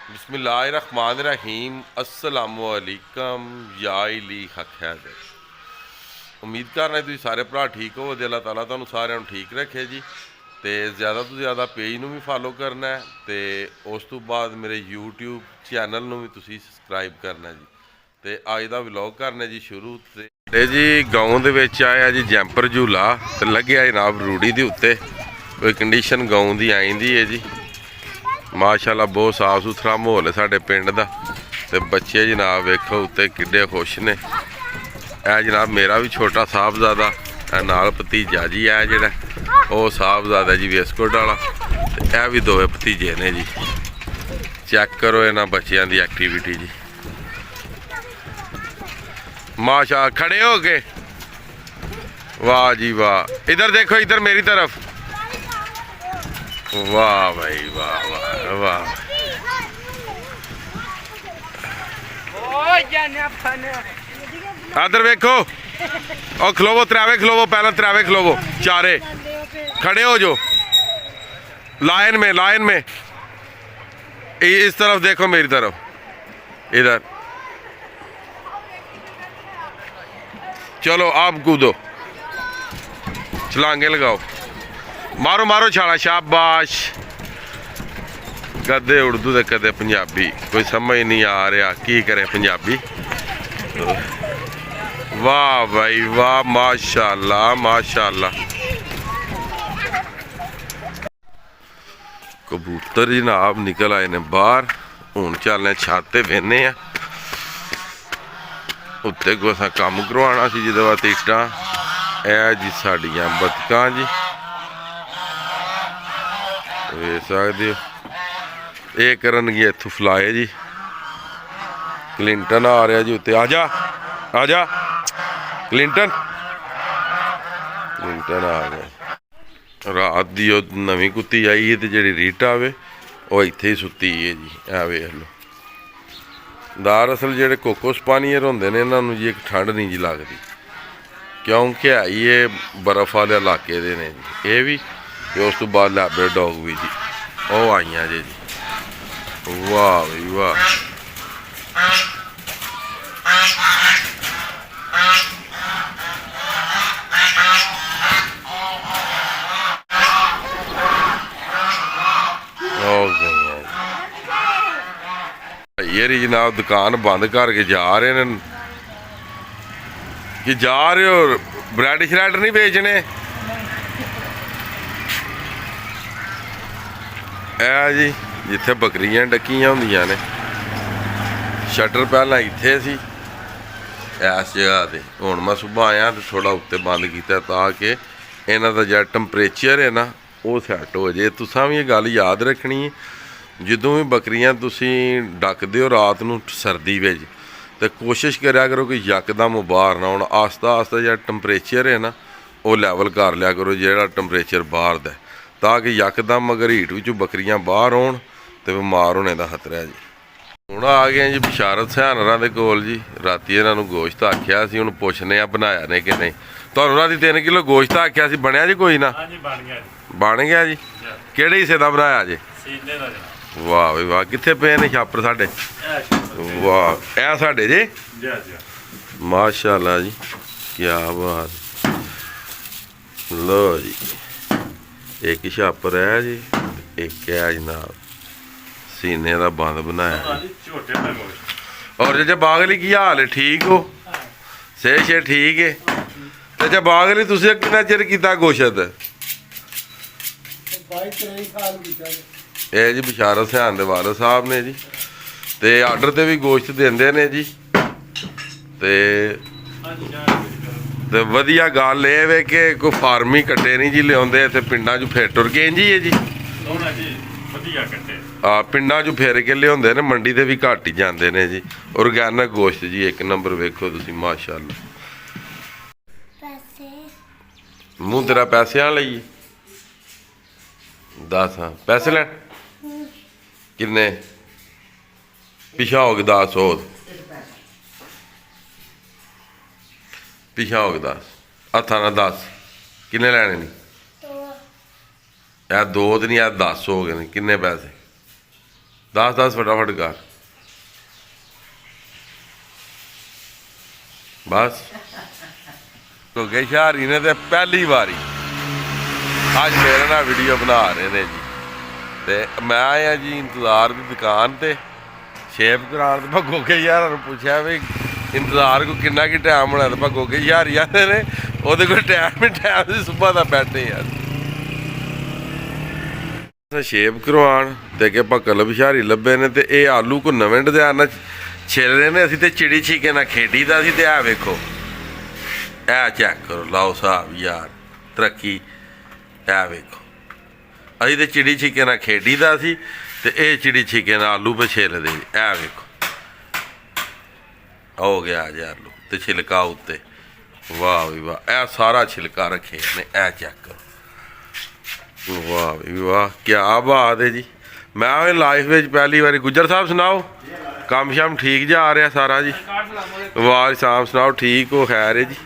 बिस्मिल्लाहिर्रहमानिर्रहीम अस्सलामुअलैकुम या इली हक हैदर। उम्मीद कर रहे तुम सारे भरा ठीक हो। अल्लाह ताला तुहानू सारिਆਂ ਨੂੰ ठीक रखे जी। तो ज़्यादा तो ज़्यादा पेज ਨੂੰ भी फॉलो करना है, तो उस तो बाद मेरे यूट्यूब चैनल ਨੂੰ भी तुसी सब्सक्राइब करना जी। तो अज का व्लॉग करने जी शुरू। तो जी गाँव ਦੇ ਵਿੱਚ ਆਇਆ जी जैंपर झूला तो लग्या जनाब रूढ़ी के उत्ते। कोई कंडीशन गाँव की आईंदी है जी। माशाअल्लाह बहुत साफ सुथरा माहौल है साढ़े पिंड का। तो बच्चे जनाब वेखो उत्ते किड्डे खुश ने। यह जनाब मेरा भी छोटा साहबजादा नाल भतीजा जी है जिहड़ा वो साहबजादा जी वेस्कोट वाला। यह भी दोवे भतीजे ने जी। चेक करो इन्हां बच्चों की एक्टिविटी जी। माशा खड़े हो के वाह जी वाह। इधर देखो, इधर मेरी तरफ। वाह भाई वाह वाह वाह। इधर वेखो और खलोवो, त्रावे खलोवो, पहले त्रावे खलोवो, चारे खड़े हो जो लाइन में, लाइन में। इस तरफ देखो, मेरी तरफ, इधर। चलो आप कूदो, छलांगे लगाओ, मारो मारो छाला, शाबाश। कदे उर्दू तो कदे पंजाबी, कोई समझ नहीं आ रहा की करे पंजाबी। वाह भाई वाह, माशाअल्लाह माशाअल्लाह। कबूतर जनाब निकल आए ने बाहर। हुण चलने छत ते बहने आ। उत्ते को असां कम करवाना सी जिहदे वास्ते इट्टां। ए जी साडियां बतकां जी, देख सकते हो। ये करनगे इत्थों फ्लाए जी। क्लिंटन आ रहा जी उत्ते। आजा आजा क्लिंटन, क्लिंटन आ गया। रात की नवीं कुत्ती आई है, तो जी रीटा वे वो इत्थे ही सुती है जी। ए वेख लो। दरअसल जेडे कोको स्पानियर होंदे ने इन्हां जी एक ठंड नहीं जी लगती, क्योंकि है ही ये बर्फ वाले इलाके दे ने जी। ये भी ते उस तो बाद लैब्राडोर डॉग भी जी वो आईयां जी। वाह भाई वाह। ये रही जनाब दुकान बंद करके जा रहे हैं कि जा रहे हो ब्रैड श्रैड नहीं बेचने। ए जी जिथे बकरियां डकियां होंदियां ने, शटर पहला इत्थे सी इस जगह ते। हुण मैं सुबह आया तो थोड़ा उत्ते बंद किया ताकि इन्हां दा जेह्ड़ा टैंपरेचर है ना वो सैट हो जाए। तुसां भी ये गल याद रखनी है, ਜਦੋਂ भी बकरियां तुसी डकदे हो रात नूं सर्दी विच, तो कोशिश करा करो कि यकदम बाहर ना आउण। आस्ता आस्ता जो टैंपरेचर है ना वो लैवल कर लिया करो जो टैंपरेचर बाहर दा, ताकि यकदम अगर हीट विचों बकरियां बाहर आउण तो बीमार होने का खतरा है जी। हुण आ गए जी बिशारत सियानरा दे कोल जी। राती इन्हां नूं गोश्त आख्या सी, हुण पुछने आ बनाया ने कि नहीं। तुहानूं राती 3 किलो गोश्त आख्या सी, बनया जी कोई ना? बन गया जी। किहड़े हिस्से दा बनाया जी? वाह भाई वाह। कित्थे पे ने छापर साडे? वाह ए साडे जी। माशाअल्लाह जी, क्या बात। लो जी एक छापर है जी, एक है जनाब सीने का बंद बनाया। और चाचा बागली की हाल है? ठीक हो? सेहत शे ठीक है? चाचा बागली तुसीं कितना चिर कीता गोशत? ਇਹ ਜੀ ਬਿਸ਼ਾਰਤ ਸਿਆਣ ਦੇ ਵਾਲਦ ਸਾਹਿਬ ਨੇ ਜੀ। ਤੇ ਆਰਡਰ ਤੇ ਵੀ ਗੋਸ਼ਤ ਦਿੰਦੇ ਨੇ ਜੀ। ਤੇ ਵਧੀਆ ਗੱਲ ਇਹ ਵੇ ਕਿ ਕੋਈ ਫਾਰਮੀ ਕੱਟੇ ਨਹੀਂ ਜੀ ਲਿਆਉਂਦੇ ਇੱਥੇ ਪਿੰਡਾਂ 'ਚ ਫਿਰ ਟੁਰ ਕੇ ਇੰਜੀ ਹੈ ਜੀ। ਵਧੀਆ ਕੱਟੇ ਆ ਪਿੰਡਾਂ 'ਚ ਫਿਰ ਕੇ ਲਿਆਉਂਦੇ ਨੇ, ਮੰਡੀ ਤੇ ਵੀ ਘੱਟ ਹੀ ਜਾਂਦੇ ਨੇ ਜੀ। ਆਰਗੈਨਿਕ ਗੋਸ਼ਤ ਜੀ ਇੱਕ ਨੰਬਰ। ਵੇਖੋ ਤੁਸੀਂ ਮਾਸ਼ਾਅੱਲਾ। ਮੂੰਹ ਤੇਰਾ ਪੈਸਿਆਂ ਲਈ 10 हाँ पैसे लैन किन्ने पिछा हो गए 10 हो पिछा हो गए 10 हथा ना 10 किन्ने लैने नहीं? 2 तो नहीं 10 हो गए किन्ने पैसे? 10 फटाफट कर बस। घुगे शहारी ने तो पहली बारी अज मेरे नाल वीडियो बना रहे ने जी। तो मैं आया जी इंतजार की दुकान ते शेप करान। तो मैं घुगे शहारा पूछा भी इंतजार को किन्ना की टाइम होना। तो मैं घुगे शहारी आते ने वो कोई टाइम ही टाइम से सुबह का बैठे यार शेप करवान। तो अगे आप कलब शहारी लभे ने। तो ये आलू को नवें डिजाइन नाल छिल रहे ने। असीं ते चिड़ी छिके नाल खेडी दा सी। ते आ वेखो ए चेक करो लाओ साहब यार तरक्की। ए वेखो असीं ते चिड़ी छिके नाल खेडी दा सी। ते ये चिड़ी छिके नाल आलू पे छिलदे जी। ए वेखो हो गया जी आलू ते छिलका उत्ते। वाह भी वाह ए सारा छिलका रखे ने। ए चेक करो वाह भी वाह क्या बात है जी। मैं लाइफ में पहली बार। गुज्जर साहब सुनाओ काम शाम ठीक जा रहा सारा जी। वाह शाम सुनाओ ठीक हो खैर है जी।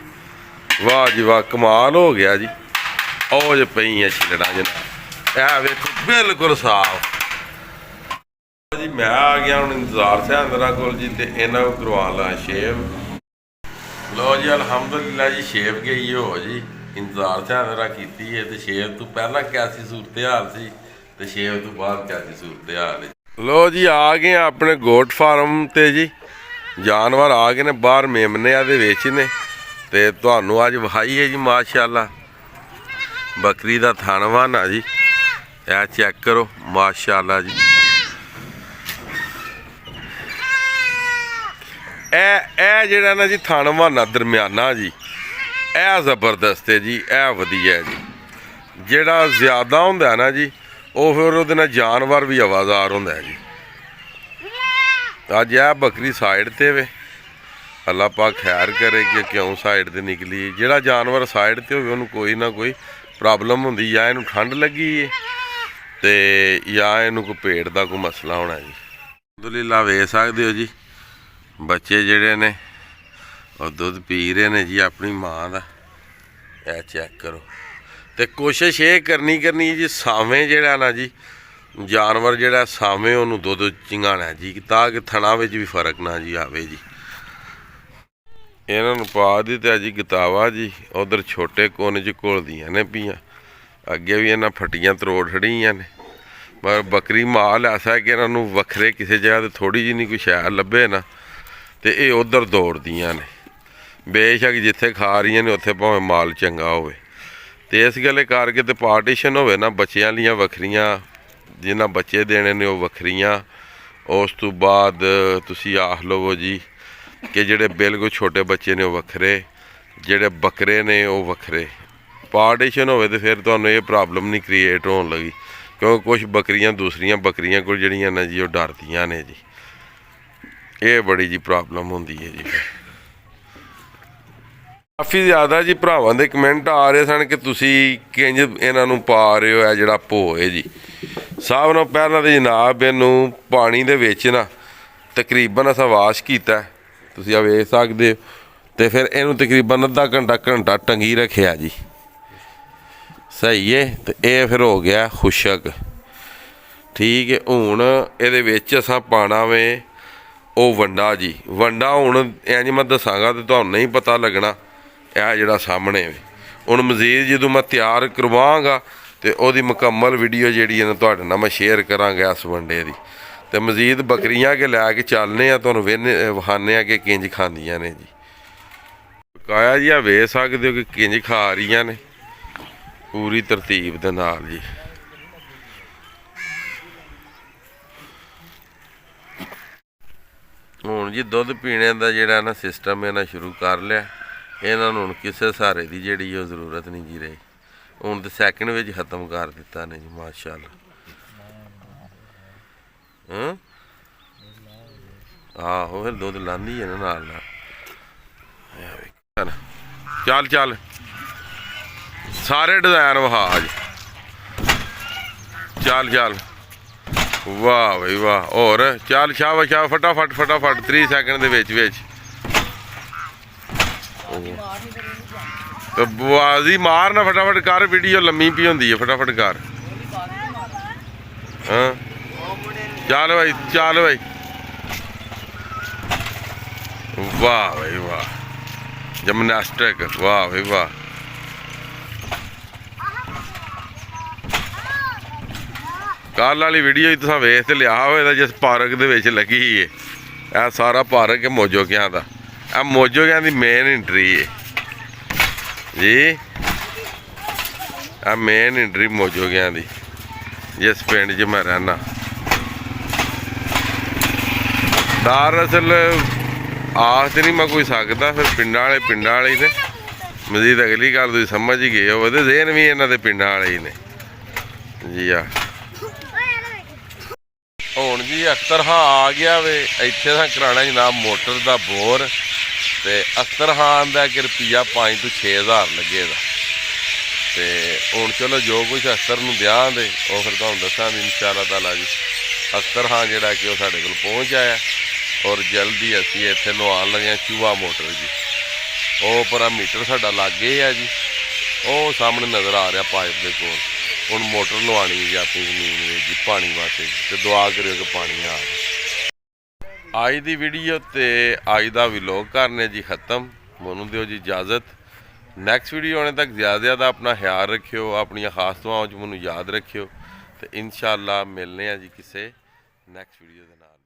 वाह जी वाह कमाल हो गया जी। ओ जो पई है छिलड़ा जना ए वेखो बिल्कुल साफ जी। मैं आ गया हूँ इंतजार से अंदर को जी। तो इन्हों को करवा ला शेव। लो जी अलहमदुलिल्लाह जी शेव गई हो जी। इंतजार से अंदर की है। तो शेव तो पहला कैसी सूरत हाल सी तो शेव तो बाद कैसी सूरत हाल है। लो जी आ गए अपने गोट फार्म ते जी। जानवर आ गए ने बाहर मेमने ने। तो तुहानू अज विखाई है जी माशाअल्लाह बकरी का थानवा ना जी। ए चेक करो माशाअल्लाह जी। ए जेड़ा ना जी थानवा ना दरम्याना जी ए जबरदस्त है जी। ए वधिया है जी। जेड़ा ज्यादा हुंदा ना जी वो फिर उहदे नाल जानवर भी आवाज़ार हुंदा है जी। अज ए बकरी साइड ते वे अल्लाह पाक खैर करे कि क्यों साइड ते निकली। जेड़ा जानवर साइड ते होवे उहनूं कोई ना कोई प्रॉब्लम हुंदी या इहनूं ठंड लगी है ते या इहनूं कोई पेट दा कोई मसला होना जी। अलहमदुलिल्लाह वेख सकदे हो जी बच्चे जेड़े ने और दुध पी रहे ने जी अपनी माँ का। ए चेक करो। तो कोशिश ये करनी जी सावें जेड़ा ना जी जानवर जेड़ा सावें उन्होंने दुध चिंगाना जी ताकि थना में भी फर्क ना जी आवे जी। इन्हों पा दी तो जी गतावा जी। उधर छोटे कोने च घुलदियां ने पियाँ। अगे भी इन्हें फटियां तरोड़ छड़ियां ने। पर बकरी माल ऐसा है कि इन्हों वखरे किसी जगह तो थोड़ी जी नहीं कोई शैल लभे ना तो ये उधर दौड़दियां ने। बेशक जिथे खा रही ने उत्थे भावें माल चंगा होवे। तो इस गल्ले करके तो पार्टीशन होवे ना बच्चों लियां वखरियां जिन्हें बच्चे देने ने वो वखरियां। उस तो बाद तुसी आख लवो जी कि जेड़े बिल्कुल छोटे बच्चे ने वो वखरे जेड़े बकरे ने वो वखरे। पार्टीशन होवे तो फिर तुहानूं ये प्रॉब्लम नहीं क्रिएट होने लगी क्योंकि कुछ बकरियां दूसरियां बकरियां को जड़ियां ने जी वो डरदियां ने जी। ये बड़ी जी प्रॉब्लम होंदी है जी। काफ़ी ज़्यादा जी भरावां दे कमेंट आ रहे सन कि तुसी किंज इन्हां पा रहे हो जिहड़ा भो है जी। सब नालों पहलां तो जनाब इनू पानी दे विच ना तकरीबन असां वाश कीता तुसी आ वेख सकदे हो। तो फिर इनू तकरीबन अद्धा घंटा टंगी रखिया जी। सही है। तो ये फिर हो गया खुशक। ठीक है हुण इहदे विच असां पाना वे ਉਹ वंडा जी। वंडा हुण इंज मैं दसांगा तो तुहानूं नहीं पता लगना। यह जिहड़ा सामने हुण मजीद जदों मैं तैयार करवांगा तो उसदी मुकम्मल वीडियो जिहड़ी है ना तुहाडे नाल मैं शेयर करांगा इस वंडे दी। तो मजीद बकरियां के लैके चलने आ तुहानूं विखाने कि किंज खांदियां ने जी। काया जी आ वेख सकदे हो कि किंज खा रही ने पूरी तरतीब दे नाल जी। हुण जी दुध पीने का जिहड़ा ना सिस्टम इन्हां शुरू कर लिया। इन्हां नूं हुण किसी सहारे की जिहड़ी जरूरत नहीं जी रही। हुण तो सैकंड विच खत्म कर दिता ने जी माशाअल्लाह। आहो फिर दुध लांदी है ना नाल नाल। चल चल सारे डिजाइन विखा जी। चल चल वाह भाई वाह और चल शाह शाह फटाफट फटाफट 30 सैकंड दे विच विच। तो बाजी मारना फटाफट कर वीडियो लम्मी पी होंदी है फटाफट कर। हाँ ਚੱਲ ਬਾਈ ਚੱਲ ਬਾਈ। ਵਾਹ ਬਾਈ ਵਾਹ, ਜਿਮਨਾਸਟਿਕ, ਵਾਹ ਬਾਈ ਵਾਹ। ਕੱਲ वाली ਵੀਡੀਓ ਹੀ ਤੁਸੀਂ ਵੇਖ ਤੇ ਲਿਆ ਹੋਇਆ ਜਿਸ ਪਾਰਕ ਦੇ ਵਿੱਚ ਲੱਗੀ ਏ। ਇਹ ਸਾਰਾ ਪਾਰਕ ਹੈ ਮੋਜੋਕਿਆਂ ਦਾ। ਇਹ ਮੋਜੋਕਿਆਂ ਦੀ ਮੇਨ ਐਂਟਰੀ ਹੈ ਜੀ। ਇਹ ਮੇਨ ਐਂਟਰੀ ਮੋਜੋਕਿਆਂ ਦੀ, ਜਿਸ ਪਿੰਡ 'ਚ ਮੈਂ ਰਹਿਣਾ। दरअसल आख तो नहीं मैं कोई सकता, फिर पिंडा वाले ही ने। मजीद अगली गल तुम समझ ही गए हो, जेन भी इन्हों के पिंडा वाले ही ने जी। हुण जी अख्तर खां आ गया वे। इत्थे दा कराना जनाब मोटर का बोर। तो अख्तर खान का एक रुपया 5 तो 6 हज़ार लगे दा। तो हुण चलो जो कुछ अख्तर नूं देंगे वो फिर तुहानूं दस्सांगे इंशाअल्लाह ताला जी। अख्तर खान जिहड़ा कि वो साडे कोल पहुँच आया और जल्दी असी इत्थे लवान लगे चूहा मोटर जी। वो पर मीटर साडा लागे है जी, वो सामने नज़र आ रहा पाइप के कोल। हुण मोटर लवानी जी अपनी जमीन में जी पानी वास्ते। तो दुआ करियो कि पानी आ जाए। अज की वीडियो तो अज का व्लॉग करने जी खत्म। मैनूं दिओ जी इजाज़त। नैक्सट वीडियो आने तक ज़्यादा अपना ख्याल रखियो, अपन खास दुआओं च मैनूं याद रखियो। तो इंशाअल्लाह मिलने जी किसी नैक्सट वीडियो के नाल।